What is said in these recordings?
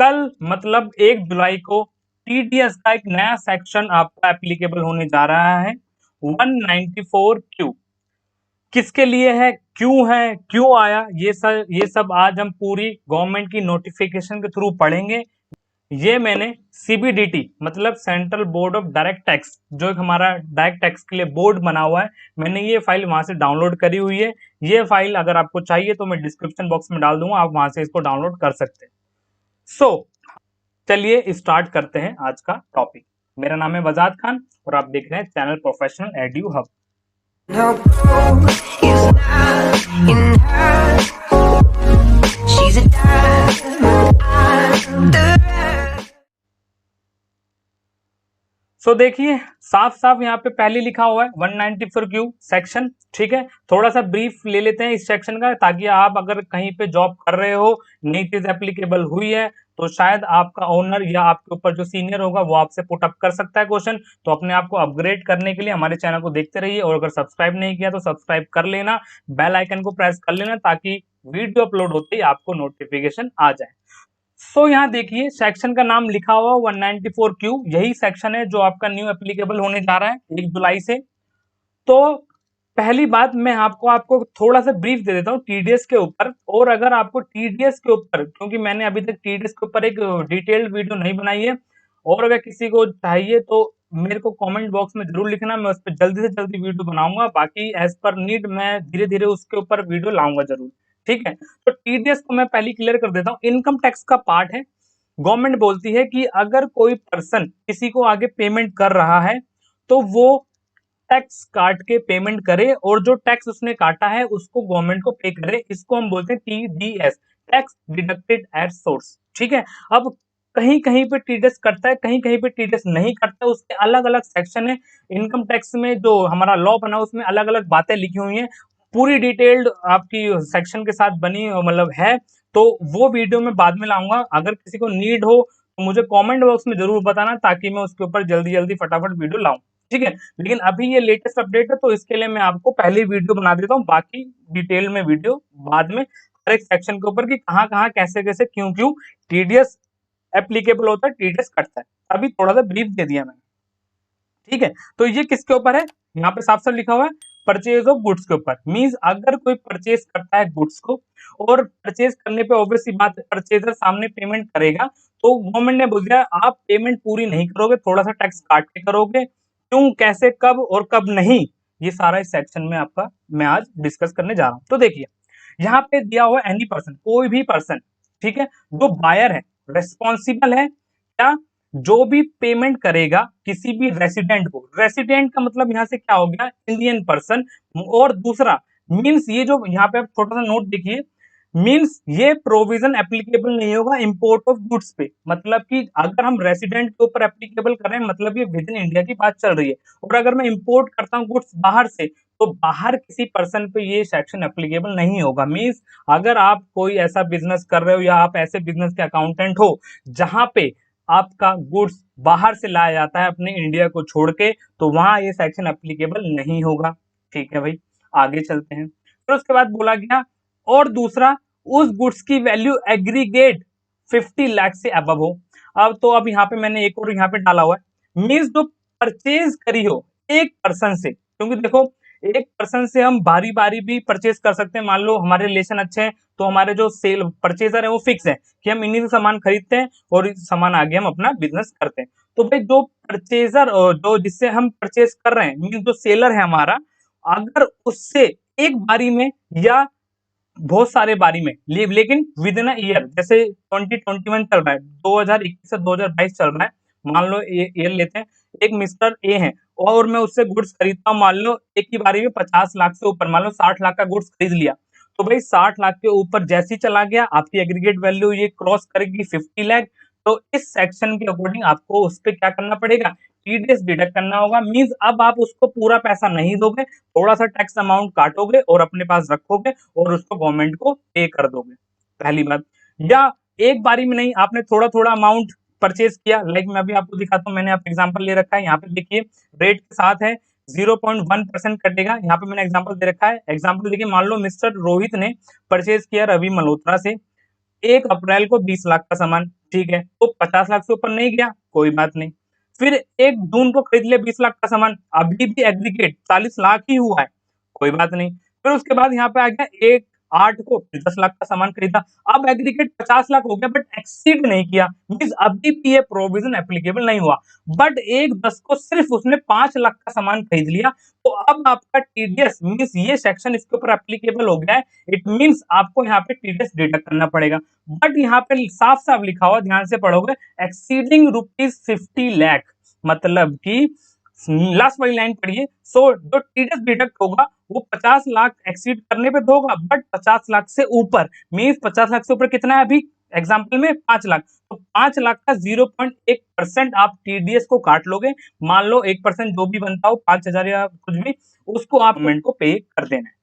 कल मतलब 1 जुलाई को टीडीएस का एक नया सेक्शन आपका एप्लीकेबल होने जा रहा है 194Q। किसके लिए है, क्यों आया, ये सब आज हम पूरी गवर्नमेंट की नोटिफिकेशन के थ्रू पढ़ेंगे। ये मैंने सीबीडीटी मतलब central board of direct tax, जो एक हमारा डायरेक्ट टैक्स के लिए बोर्ड बना हुआ है, मैंने ये फाइल वहां से डाउनलोड करी हुई है। ये फाइल अगर आपको चाहिए तो मैं डिस्क्रिप्शन बॉक्स में डाल दूंगा, आप वहां से इसको डाउनलोड कर सकते हैं। चलिए स्टार्ट करते हैं आज का टॉपिक। मेरा नाम है वजाद खान और आप देख रहे हैं चैनल प्रोफेशनल एडू हब। देखिए साफ साफ यहाँ पे पहले लिखा हुआ है 194Q सेक्शन। ठीक है, थोड़ा सा ब्रीफ ले लेते हैं इस सेक्शन का, ताकि आप अगर कहीं पे जॉब कर रहे हो, नई चीज एप्लीकेबल हुई है, तो शायद आपका ओनर या आपके ऊपर जो सीनियर होगा वो आपसे पुट अप कर सकता है क्वेश्चन। तो अपने आप को अपग्रेड करने के लिए हमारे चैनल को देखते रहिए, और अगर सब्सक्राइब नहीं किया तो सब्सक्राइब कर लेना, बेल आइकन को प्रेस कर लेना, ताकि वीडियो अपलोड होते ही आपको नोटिफिकेशन आ जाए। यहाँ देखिए सेक्शन का नाम लिखा हुआ 194Q, यही सेक्शन है जो आपका न्यू एप्लीकेबल होने जा रहा है 1 जुलाई से। तो पहली बात मैं आपको थोड़ा सा ब्रीफ दे देता हूँ टीडीएस के ऊपर। और अगर आपको टीडीएस के ऊपर, क्योंकि मैंने अभी तक टीडीएस के ऊपर एक डिटेल्ड वीडियो नहीं बनाई है, और अगर किसी को चाहिए तो मेरे को कमेंट बॉक्स में जरूर लिखना, मैं उस पर जल्दी से जल्दी वीडियो बनाऊंगा। बाकी एज पर नीड मैं धीरे धीरे उसके ऊपर वीडियो लाऊंगा जरूर। ठीक है, तो टीडीएस को मैं पहले क्लियर कर देता हूँ। इनकम टैक्स का पार्ट है। गवर्नमेंट बोलती है कि अगर कोई पर्सन किसी को आगे पेमेंट कर रहा है तो वो टैक्स काट के पेमेंट करे, और जो टैक्स उसने काटा है उसको गवर्नमेंट को पे करे। इसको हम बोलते हैं TDS, tax deducted at source. ठीक है, अब कहीं कहीं पे टीडीएस करता है, कहीं कहीं पे टीडीएस नहीं करता है, उसके अलग अलग सेक्शन है। इनकम टैक्स में जो हमारा लॉ बना उसमें अलग अलग बातें लिखी हुई हैं, पूरी डिटेल्ड आपकी सेक्शन के साथ बनी मतलब है। तो वो वीडियो मैं बाद में लाऊंगा, अगर किसी को नीड हो तो मुझे कमेंट बॉक्स में जरूर बताना, ताकि मैं उसके ऊपर जल्दी जल्दी फटाफट वीडियो लाऊं। ठीक है, लेकिन अभी ये लेटेस्ट अपडेट है, तो इसके लिए मैं आपको पहले वीडियो बना देता हूँ, बाकी डिटेल में वीडियो बाद में हर एक सेक्शन के ऊपर कि कहाँ कहाँ कैसे कैसे क्यों क्यों टीडीएस एप्लीकेबल होता है, टीडीएस कटता है। अभी थोड़ा सा ब्रीफ दे दिया मैंने। ठीक है, तो ये किसके ऊपर है, यहाँ पे साफ साफ लिखा हुआ है परचेज ऑफ गुड्स के ऊपर। मींस अगर कोई परचेज करता है गुड्स को, और परचेज करने पे ऑब्वियस सी बात है परचेजर सामने पेमेंट करेगा, तो गवर्नमेंट ने बोल दिया आप पेमेंट पूरी नहीं करोगे, थोड़ा सा टैक्स काट के करोगे। क्यों, कैसे, कब और कब नहीं, ये सारा इस सेक्शन में आपका मैं आज डिस्कस करने जा रहा हूं। तो देखिए यहाँ पे दिया हुआ एनी पर्सन, कोई भी पर्सन, ठीक है, जो बायर है, रेस्पॉन्सिबल है क्या, जो भी पेमेंट करेगा किसी भी रेसिडेंट को, रेसिडेंट का मतलब यहाँ से क्या हो गया, इंडियन पर्सन। और दूसरा मींस ये जो यहाँ पे आप छोटा सा नोट देखिए, मींस ये प्रोविजन एप्लीकेबल नहीं होगा इंपोर्ट ऑफ गुड्स पे। मतलब कि अगर हम रेसिडेंट के ऊपर एप्लीकेबल कर रहे हैं, मतलब ये विद इन इंडिया की बात चल रही है। और अगर मैं इंपोर्ट करता हूँ गुड्स बाहर से, तो बाहर किसी पर्सन पे ये सेक्शन एप्लीकेबल नहीं होगा। मींस अगर आप कोई ऐसा बिजनेस कर रहे हो, या आप ऐसे बिजनेस के अकाउंटेंट हो जहां पे आपका गुड्स बाहर से लाया जाता है अपने इंडिया को छोड़ के, तो वहां ये सेक्शन एप्लीकेबल नहीं होगा। ठीक है भाई, आगे चलते हैं। फिर उसके बाद बोला गया, और दूसरा उस गुड्स की वैल्यू एग्रीगेट 50 लाख से अबव हो। अब तो अब यहाँ पे मैंने एक और यहाँ पे डाला हुआ है, मींस जो परचेज करी हो एक पर्सन से, क्योंकि देखो एक पर्सन से हम बारी बारी भी परचेज कर सकते हैं। मान लो हमारे रिलेशन अच्छे हैं, तो हमारे जो सेल परचेजर है वो फिक्स है कि हम इन्हीं से सामान खरीदते हैं और इस सामान आगे हम अपना बिजनेस करते हैं। तो भाई जो परचेजर, जो जिससे हम परचेज कर रहे हैं, मीन जो सेलर है हमारा, अगर उससे एक बारी में या बहुत सारे बारी में लेकिन विद इन ईयर, जैसे 2021 चल रहा है, 2021 से 2022 चल रहा है, मान लो ईयर लेते हैं, एक मिस्टर ए है और मैं उससे गुड्स खरीदता हूँ, मान लो एक ही बारी में 50 लाख से ऊपर, मान लो 60 लाख का गुड्स खरीद लिया। तो भाई 60 लाख के ऊपर जैसे ही चला गया, आपकी एग्रीगेट वैल्यू ये क्रॉस करेगी 50 लाख। तो इस सेक्शन के अकॉर्डिंग आपको उस पर क्या करना पड़ेगा, टीडीएस डिडक्ट करना होगा। मींस अब आप उसको पूरा पैसा नहीं दोगे, थोड़ा सा टैक्स अमाउंट काटोगे और अपने पास रखोगे और उसको गवर्नमेंट को पे कर दोगे, पहली बात। या एक बारी में नहीं, आपने थोड़ा थोड़ा अमाउंट परचेज किया, लाइक मैं अभी आपको दिखाता हूँ, मैंने आप एग्जांपल ले रखा है, यहाँ पे देखिए रेट के साथ है 0.1% कटेगा। यहाँ पे मैंने एग्जांपल दे रखा है, एग्जांपल देखिए, मान लो मिस्टर रोहित ने परचेज किया रवि मल्होत्रा से 1 अप्रैल को 20 लाख का सामान, ठीक है, तो 50 लाख से ऊपर नहीं गया, कोई बात नहीं। फिर 1 जून को खरीद लिया 20 लाख का सामान, अभी भी एग्रीगेट 40 लाख ही हुआ है, कोई बात नहीं। फिर उसके बाद यहाँ पे आ गया 1 8 को 10 लाख का सामान खरीदा, अब एग्रीगेट 50 लाख हो गया बट एक्सीड नहीं किया, मींस अभी भी ये प्रोविजन एप्लीकेबल नहीं हुआ। बट 1 10 को सिर्फ उसने 5 लाख का सामान खरीद लिया, तो अब आपका टीडीएस मींस ये सेक्शन इसके ऊपर एप्लीकेबल हो गया है। इट मींस आपको यहाँ पे टीडीएस डिडक्ट करना पड़ेगा। बट यहाँ पे साफ-साफ लिखा हुआ, ध्यान से पढ़ोगे, एक्सीडिंग ₹50 लाख, मतलब कि लास्ट वाली लाइन पढ़िए। सो जो टीडीएस डिडक्ट होगा वो 50 लाख एक्सीड करने पे तो होगा, बट 50 लाख से ऊपर मींस 50 लाख से ऊपर कितना है अभी एग्जाम्पल में 5 लाख, तो 5 लाख का 0.1% आप टीडीएस को काट लोगे। मान लो 1% जो भी बनता हो 5,000 या कुछ भी, उसको आप गवर्नमेंट को पे कर देना है,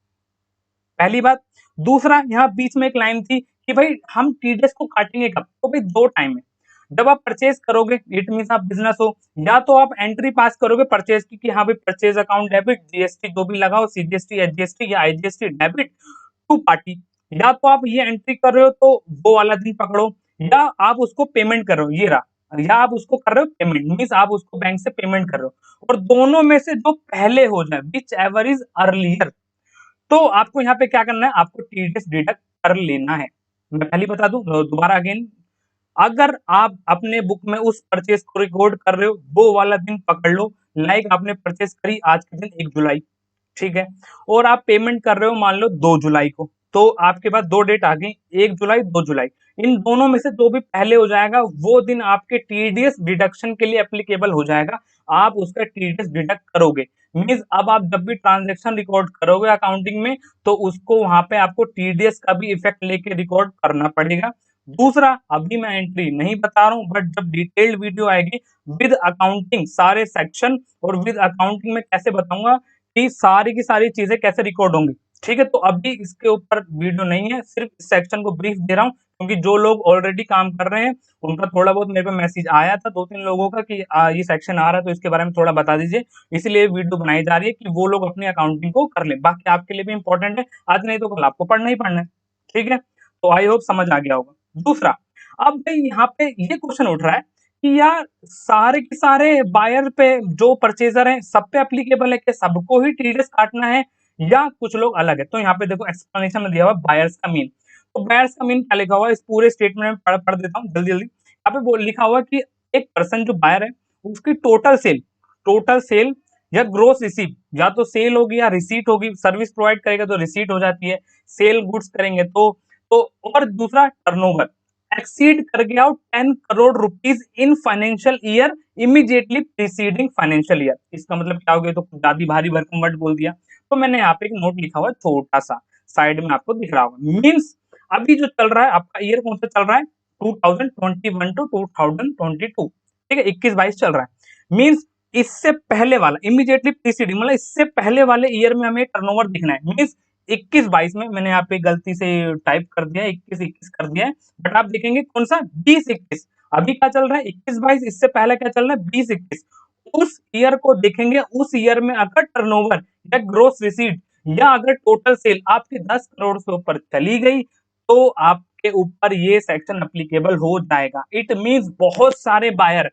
पहली बात। दूसरा, यहाँ बीच में एक लाइन थी कि भाई हम टीडीएस को काटेंगे कब, तो भाई 2 टाइम है। जब आप परचेज करोगे, इट मींस आप बिजनेस हो, या तो आप एंट्री पास करोगे परचेज की कि हाँ भाई परचेज अकाउंट डेबिट, जीएसटी जो भी लगाओ, सीजीएसटी, एचजीएसटी या आईजीएसटी डेबिट टू पार्टी, या तो आप ये एंट्री कर रहे हो तो वो वाला दिन पकड़ो, या आप उसको पेमेंट कर रहे हो, ये रहा, या आप उसको कर रहे हो पेमेंट, मींस आप उसको बैंक से पेमेंट कर रहे हो, और दोनों में से जो पहले हो जाए, विच एवर इज अर्लियर, तो आपको यहाँ पे क्या करना है, आपको टीडीएस डिडक्ट कर लेना है। मैं पहले बता दूं दोबारा अगेन, अगर आप अपने बुक में उस परचेज को रिकॉर्ड कर रहे हो, वो वाला दिन पकड़ लो, लाइक आपने परचेज करी आज के दिन 1 जुलाई, ठीक है, और आप पेमेंट कर रहे हो मान लो 2 जुलाई को, तो आपके पास 2 डेट आ गई, 1 जुलाई 2 जुलाई, इन दोनों में से जो भी पहले हो जाएगा वो दिन आपके टीडीएस डिडक्शन के लिए एप्लीकेबल हो जाएगा, आप उसका टीडीएस डिडक्ट करोगे। मींस अब आप जब भी ट्रांजैक्शन रिकॉर्ड करोगे अकाउंटिंग में, तो उसको वहां पे आपको टीडीएस का भी इफेक्ट लेके रिकॉर्ड करना पड़ेगा। दूसरा, अभी मैं एंट्री नहीं बता रहा हूँ, बट जब डिटेल्ड वीडियो आएगी विद अकाउंटिंग सारे सेक्शन, और विद अकाउंटिंग में कैसे बताऊंगा कि सारी की सारी चीजें कैसे रिकॉर्ड होंगी, ठीक है। तो अभी इसके ऊपर वीडियो नहीं है, सिर्फ इस सेक्शन को ब्रीफ दे रहा हूँ, क्योंकि जो लोग ऑलरेडी काम कर रहे हैं उनका थोड़ा बहुत मेरे पे मैसेज आया था 2-3 लोगों का कि ये सेक्शन आ रहा है तो इसके बारे में थोड़ा बता दीजिए, इसलिए वीडियो बनाई जा रही है कि वो लोग अपनी अकाउंटिंग को कर लें। बाकी आपके लिए भी इंपॉर्टेंट है, आज नहीं तो कल आपको पढ़ना ही पढ़ना है, ठीक है। तो आई होप समझ आ गया होगा। दूसरा, अब भाई यहाँ पे ये क्वेश्चन उठ रहा है कि यार सारे के सारे बायर पे जो परचेजर हैं सब पे एप्लीकेबल है, क्या सबको ही टीडीएस काटना है या कुछ लोग अलग है? तो यहाँ पे देखो एक्सप्लेनेशन में दिया हुआ बायर्स का मीन, तो बायर्स का मीन क्या लिखा हुआ है इस पूरे स्टेटमेंट में पढ़ देता हूँ जल्दी जल्दी। यहाँ पे लिखा हुआ कि एक पर्सन जो बायर है उसकी टोटल सेल या ग्रोस रिसीव, या तो सेल होगी या रिसीट होगी, सर्विस प्रोवाइड करेगा तो रिसीट हो जाती है, सेल गुड्स करेंगे तो और दूसरा टर्नओवर एक्सीड कर गया 10 crore rupees in financial year immediately preceding financial year. इसका मतलब क्या हो गया, तो ज्यादा भारी भरकम वर्ड बोल दिया। तो मैंने यहाँ पे एक नोट लिखा हुआ छोटा सा, साइड में आपको दिख रहा होगा। मींस अभी जो चल रहा है आपका ईयर कौन सा चल रहा है, 2021 टू 2022, ठीक है, 21-22 चल रहा है। मींस इससे पहले वाला इमीडिएटली प्रीसीडिंग, मतलब इससे पहले वाले ईयर में हमें टर्नओवर दिखना है। मींस 21-22 में, मैंने यहाँ पे गलती से टाइप कर दिया 21-21 कर दिया है, बट आप देखेंगे कौन सा 20-21, अभी क्या चल रहा है 21-22, इससे पहले क्या चल रहा है 20-21, उस ईयर को देखेंगे, उस ईयर में अगर टर्नओवर या ग्रोस रिसीट या अगर टोटल सेल आपकी 10 करोड़ से ऊपर चली गई तो आपके ऊपर ये सेक्शन एप्लीकेबल हो जाएगा। इट मींस बहुत सारे बायर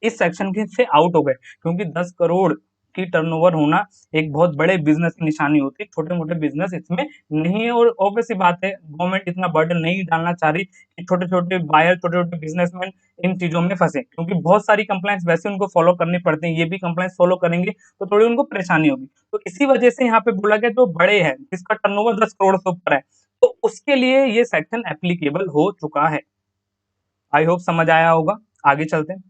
इस सेक्शन के से आउट हो गए, क्योंकि 10 करोड़ की टर्नओवर होना एक बहुत बड़े बिजनेस की निशानी होती है, छोटे मोटे बिजनेस इसमें नहीं है। और ऑब्वियस बात है गवर्नमेंट इतना बर्डन नहीं डालना चाह रही कि छोटे छोटे बायर, छोटे छोटे बिजनेसमैन इन चीजों में फंसे, क्योंकि बहुत सारी कंप्लाइंस वैसे उनको फॉलो करनी पड़ती है, ये भी कंप्लाइंस फॉलो करेंगे तो थोड़ी उनको परेशानी होगी। तो इसी वजह से यहाँ पे बोला गया जो बड़े हैं जिसका टर्नओवर 10 करोड़ से ऊपर है, तो उसके लिए ये सेक्शन एप्लीकेबल हो चुका है। आई होप समझ आया होगा। आगे चलते हैं।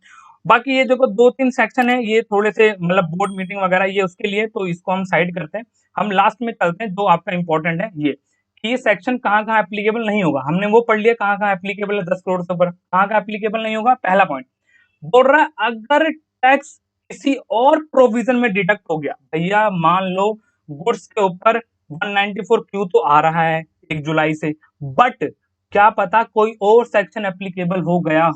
बाकी ये जो 2-3 सेक्शन है ये थोड़े से मतलब बोर्ड मीटिंग वगैरह ये उसके लिए, तो इसको हम साइड करते हैं। हम लास्ट में चलते हैं, जो आपका इंपॉर्टेंट है ये कि ये सेक्शन कहाँ कहाँ एप्लीकेबल नहीं होगा। हमने वो पढ़ लिया कहाँ कहाँ एप्लीकेबल है 10 करोड़ से ऊपर, कहाँ कहाँ एप्लीकेबल नहीं होगा। पहला पॉइंट बोल रहा है अगर टैक्स किसी और प्रोविजन में डिडक्ट हो गया, भैया मान लो गुड्स के ऊपर 194 क्यू तो आ रहा है 1 जुलाई से, बट क्या पता कोई और सेक्शन एप्लीकेबल हो गया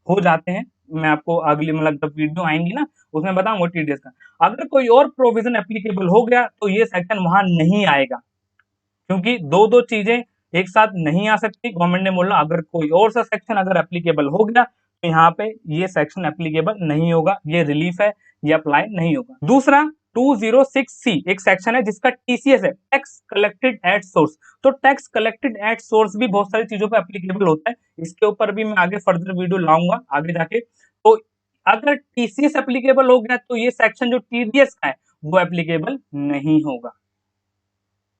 हो जाते हैं। मैं आपको अगली मतलब जब वीडियो आएंगी ना उसमें बताऊंगा टीडीएस का। अगर कोई और प्रोविजन एप्लीकेबल हो गया तो ये सेक्शन वहां नहीं आएगा, क्योंकि दो चीजें एक साथ नहीं आ सकती। गवर्नमेंट ने बोला अगर कोई और सा सेक्शन अगर एप्लीकेबल हो गया तो यहाँ पे ये सेक्शन एप्लीकेबल नहीं होगा, ये रिलीफ है, ये अप्लाई नहीं होगा। दूसरा 206C एक सेक्शन है जिसका TCS है, टैक्स कलेक्टेड एट सोर्स। तो टैक्स कलेक्टेड एट सोर्स भी बहुत सारी चीजों पे एप्लीकेबल होता है, इसके ऊपर भी मैं आगे फर्दर वीडियो लाऊंगा आगे जाके। तो अगर TCS एप्लीकेबल हो गया तो ये सेक्शन जो TDS का है वो एप्लीकेबल नहीं होगा।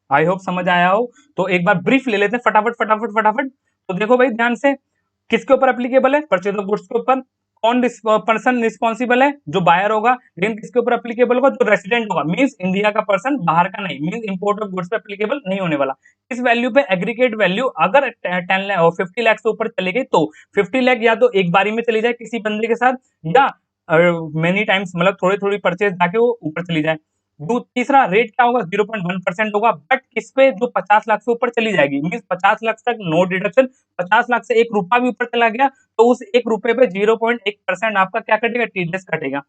आई होप समझ आया हो। तो एक बार ब्रीफ ले लेते हैं फटाफट फटाफट फटाफट। तो देखो भाई ध्यान से, किसके ऊपर एप्लीकेबल है? परचेज ऑफ गुड्स के ऊपर। कौन पर्सन रिस्पॉन्सिबल है? जो बायर होगा। लेकिन किसके ऊपर एप्लीकेबल होगा? जो रेसिडेंट होगा, मींस इंडिया का पर्सन, बाहर का नहीं, मींस इंपोर्ट ऑफ गुड्स पे एप्लीकेबल नहीं होने वाला। इस वैल्यू पे एग्रीगेट वैल्यू अगर 10 लाख और 50 लाख से ऊपर चली गई तो 50 लाख या तो एक बारी में चली जाए किसी बंदे के साथ, या मेनी टाइम्स, मतलब थोड़ी थोड़ी परचेज जाके वो ऊपर चली जाए। तीसरा रेट क्या होगा? 0.1% होगा, बट किस पे? जो 50 लाख से ऊपर चली जाएगी, मीन 50 लाख तक नो डिडक्शन। 50 लाख से 1 रुपया भी ऊपर चला गया तो उस 1 रुपए पे 0.1% आपका क्या कटेगा? टीडीएस कटेगा।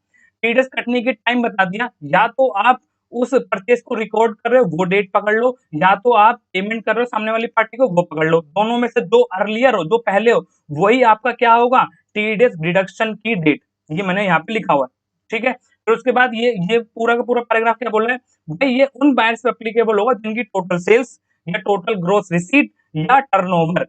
टीडीएस कटने के टाइम बता दिया, या तो आप उस परचेज को रिकॉर्ड कर रहे हो वो डेट पकड़ लो, या तो आप पेमेंट कर रहे हो सामने वाली पार्टी को वो पकड़ लो। दोनों में से जो अर्लियर हो, जो पहले हो, वही आपका क्या होगा? टीडीएस डिडक्शन की डेट। ये मैंने यहाँ पे लिखा हुआ है, ठीक है। फिर उसके बाद ये पूरा का पूरा पैराग्राफ क्या बोल रहा है भाई? ये उन बायर्स पे एप्लीकेबल होगा जिनकी टोटल सेल्स या टोटल ग्रोस रिसीट या टर्नओवर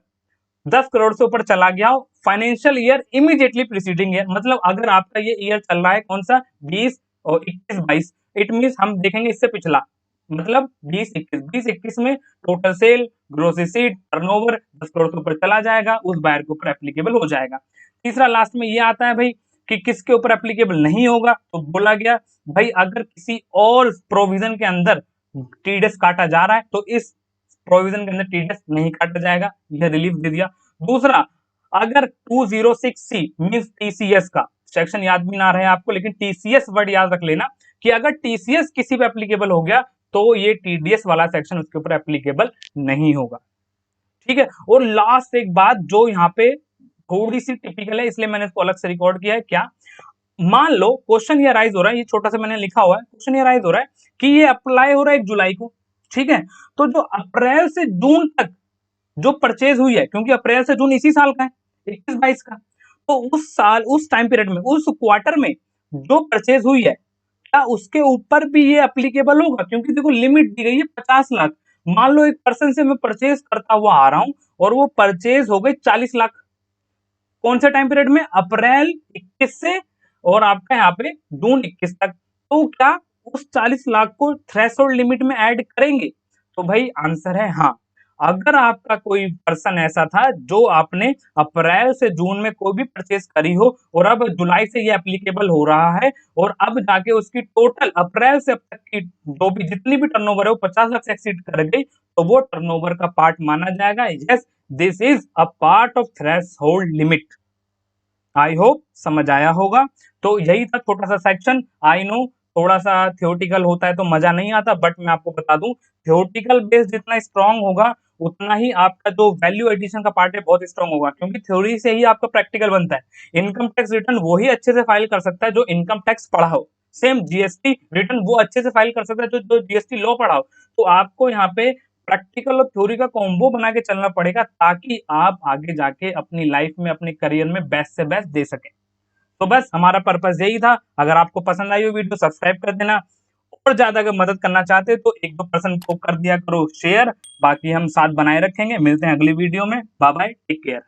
10 करोड़ से ऊपर चला गया हो financial year immediately preceding year. मतलब अगर आपका ये ईयर चल रहा है कौन सा? 20 और 21-22, इट मींस हम देखेंगे इससे पिछला, मतलब 20-21 में total sale, gross receipt, turnover 10 crore से ऊपर चला जाएगा, उस बायर के ऊपर एप्लीकेबल हो जाएगा। तीसरा लास्ट में ये आता है भाई कि किसके ऊपर एप्लीकेबल नहीं होगा, तो बोला गया भाई अगर किसी और प्रोविजन के अंदर टीडीएस काटा जा रहा है तो इस प्रोविजन के अंदर टीडीएस नहीं काटा जाएगा, यह रिलीफ दे दिया। दूसरा, अगर 206C मींस टीसीएस का सेक्शन याद भी ना रहे आपको, लेकिन टीसीएस वर्ड याद रख लेना कि अगर टीसीएस किसी पे एप्लीकेबल हो गया तो ये टीडीएस वाला सेक्शन उसके ऊपर एप्लीकेबल नहीं होगा, ठीक है। और लास्ट एक बात जो यहाँ पे थोड़ी सी टिपिकल है, इसलिए मैंने इसको अलग से रिकॉर्ड किया है। क्या? मान लो क्वेश्चन ये राइज हो रहा है, ये छोटा सा मैंने लिखा हुआ है, क्वेश्चन ये राइज हो रहा है कि ये अप्लाई हो रहा है 1 जुलाई को, ठीक है। तो जो अप्रैल से जून तक जो परचेज हुई है, क्योंकि अप्रैल से जून इसी साल का है, 21-22 का, तो उस साल, उस टाइम पीरियड में, उस क्वार्टर में जो परचेज हुई है, क्या उसके ऊपर भी ये एप्लीकेबल होगा? क्योंकि देखो लिमिट दी गई है 50 लाख। मान लो एक पर्सन से मैं परचेज करता हुआ आ रहा हूं और वो परचेज हो गई 40 लाख, कौन से टाइम पीरियड में? अप्रैल 21 से और आपका यहाँ पे जून 21 तक। तो क्या उस 40 लाख को थ्रेशोल्ड लिमिट में ऐड करेंगे? तो भाई आंसर है हाँ। अगर आपका कोई पर्सन ऐसा था जो आपने अप्रैल से जून में कोई भी परचेज करी हो और अब जुलाई से ये एप्लीकेबल हो रहा है, और अब जाके उसकी टोटल अप्रैल से अब तक की जो भी जितनी भी टर्नओवर है वो 50 लाख से एक्सीड कर गई, तो वो टर्नओवर का पार्ट माना जाएगा। Yes, this is a part of threshold limit. I hope समझ आया होगा। तो यही था छोटा सा सेक्शन। आई नो थोड़ा सा थियोटिकल होता है तो मजा नहीं आता, बट मैं आपको बता दूं थियोटिकल बेस जितना स्ट्रांग होगा उतना ही आपका जो वैल्यू एडिशन का पार्ट है बहुत स्ट्रांग होगा, क्योंकि थ्योरी से ही आपका प्रैक्टिकल बनता है। इनकम टैक्स रिटर्न वही अच्छे से फाइल कर सकता है जो इनकम टैक्स पढ़ा हो। सेम जीएसटी रिटर्न वो अच्छे से फाइल कर सकता है जो जीएसटी लॉ पढ़ा हो। तो आपको यहाँ पे प्रैक्टिकल और थ्योरी का कॉम्बो बना के चलना पड़ेगा ताकि आप आगे जाके अपनी लाइफ में, अपने करियर में बेस्ट से बेस्ट दे सके। तो बस हमारा पर्पस यही था। अगर आपको पसंद आई हो वीडियो सब्सक्राइब कर देना, और ज्यादा अगर मदद करना चाहते हो तो 1-2 पर्सन को कर दिया करो शेयर। बाकी हम साथ बनाए रखेंगे। मिलते हैं अगली वीडियो में। Bye bye, take care.